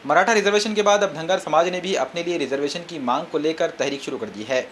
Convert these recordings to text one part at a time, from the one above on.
Maratha reservation के बाद अब धनगर समाज ने भी अपने लिए रिजर्वेशन की मांग को लेकर तहरीक शुरू कर दी है।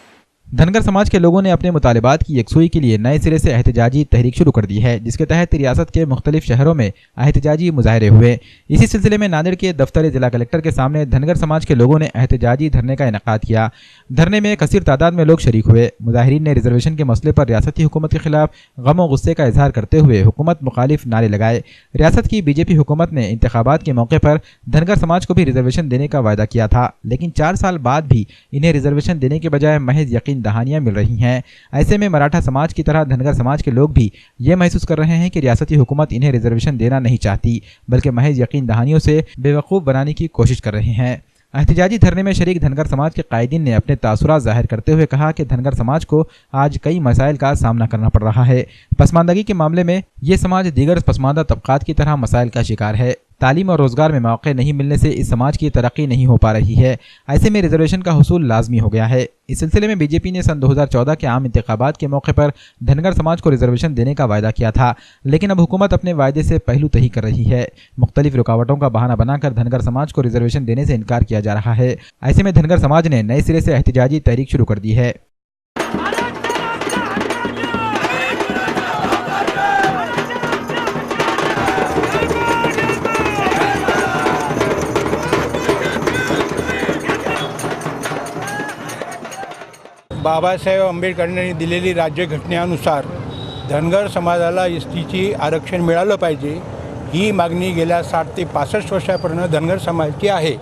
धनगर समाज के लोगों ने अपने मुतालिबात की यकसुई के लिए नए सिरे से एहतजाजी तहरीक शुरू कर दी है, जिसके तहत रियासत के मुख्तलिफ शहरों में एहतजाजी मुजाहरे हुए। इसी सिलसिले में नांदेड़ के दफ्तर जिला कलेक्टर के सामने धनगर समाज के लोगों ने एहतजाजी धरने का इनेकाद किया। धरने में कसीर तादाद में लोग शरीक हुए। मुजाहिरीन ने रिजर्वेशन के मसले पर रियासती हुकूमत के खिलाफ गम और गुस्से का इजहार करते हुए हुकूमत मुखालिफ नारे लगाए। रियासत की बीजेपी हुकूमत ने इंतखाबात के मौके पर धनगर समाज को भी रिजर्वेशन देने का वायदा किया था, लेकिन 4 साल बाद भी इन्हें रिजर्वेशन देने के बजाय महज यकीन दहानियां मिल रही हैं। ऐसे में मराठा समाज की तरह धनगर समाज के लोग भी ये महसूस कर रहे हैं कि रियासती हुकूमत इन्हें रिजर्वेशन देना नहीं चाहती, बल्कि महज यकीन दहानियों से बेवकूफ़ बनाने की कोशिश कर रहे हैं। एहतजाजी धरने में शरीक धनगर समाज के कायदीन ने अपने तासुरात जाहिर करते हुए कहा कि धनगर समाज को आज कई मसाइल का सामना करना पड़ रहा है। पसमानदगी के मामले में ये समाज दीगर पसमानदा तबकात की तरह मसाइल का शिकार है। तालीम और रोजगार में मौके नहीं मिलने से इस समाज की तरक्की नहीं हो पा रही है। ऐसे में रिजर्वेशन का हुसूल लाजमी हो गया है। इस सिलसिले में बीजेपी ने सन 2014 के आम इंतखाबात के मौके पर धनगर समाज को रिजर्वेशन देने का वायदा किया था, लेकिन अब हुकूमत अपने वायदे से पहलू तही कर रही है। मुख्तलिफ रुकावटों का बहाना बनाकर धनगर समाज को रिजर्वेशन देने से इनकार किया जा रहा है। ऐसे में धनगर समाज ने नए सिरे से एहतजाजी तहरीक शुरू कर दी है। बाबासाहेब आंबेडकरांनी दिलेली राज्यघटनेनुसार धनगर समाजाला एसटीची आरक्षण मिळालं पाहिजे, ही मागणी गेल्या 60 ते 65 वर्षापर्यंत धनगर समाजाची आहे।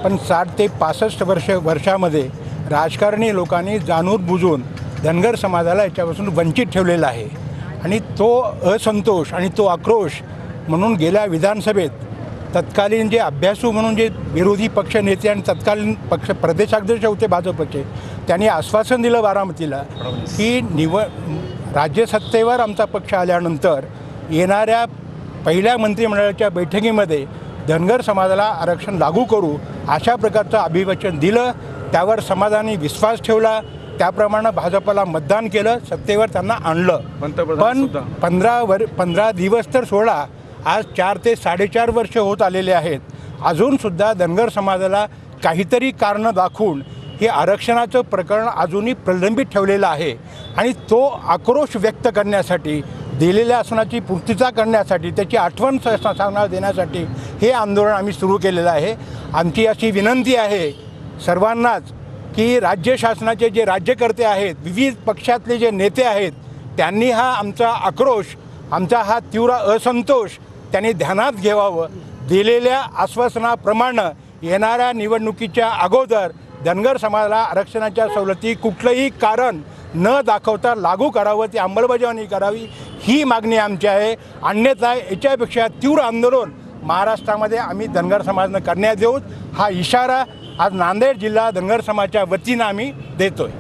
पण 60 ते 65 वर्षामध्ये राजकारणी लोकांनी जाणून बुजून धनगर समाजाला याच्यापासून वंचित ठेवलेला आहे आणि तो असंतोष आणि तो आक्रोश म्हणून गेल्या विधानसभेत तत्कालीन जे अभ्यासू म्हणून जे विरोधी पक्ष नेते आणि तत्कालीन पक्ष प्रदेशाध्यक्ष होते भाजपचे, त्यांनी आश्वासन दिलं बारामतीला की राज्यसत्तेवर आमचा पक्ष आल्यानंतर येणाऱ्या पहिल्या मंत्रिमंडळाच्या बैठकीमध्ये धनगर समाजाला आरक्षण लागू करू, अशा प्रकारचं अभिवचन दिलं। त्यावर समाजाने विश्वास ठेवला, त्याप्रमाणे भाजपला मतदान केलं, सत्तेवर त्यांना आणलं। पण 15 दिवस तर सोडा, आज 4 ते 4.5 वर्ष होत आलेले आहेत। अजूनसुद्धा धनगर समाजाला काहीतरी कारण दाखवून हे आरक्षणाचं प्रकरण अजूनही प्रलंबित ठेवलेलं आहे आणि तो आक्रोश व्यक्त करण्यासाठी, दिलेल्या आसनाची पूर्तता करण्यासाठी, त्याची आठवण सांगण्यात देण्यासाठी हे आंदोलन आम्ही सुरू केलेलं आहे। आमची अशी विनंती आहे सर्वांनाच की राज्य शासनाचे जे राज्यकर्ते आहेत, विविध पक्षातले जे नेते आहेत, त्यांनी हा आमचा आक्रोश, आमचा हा तीव्र असंतोष त्यांनी ध्यानात घ्यावं। दिलेल्या आश्वासनाप्रमाणे येणाऱ्या निवडणुकीच्या अगोदर धनगर समाजाला आरक्षणाच्या सवलती कुठलंही कारण न दाखवता लागू करावं, ती अंमलबजावणी करावी, ही मागणी आमची आहे। अन्यथा याच्यापेक्षा तीव्र आंदोलन महाराष्ट्रामध्ये आम्ही धनगर समाजानं करण्यात येऊ, हा इशारा आज नांदेड जिल्हा धनगर समाजाच्या वतीनं आम्ही देतोय।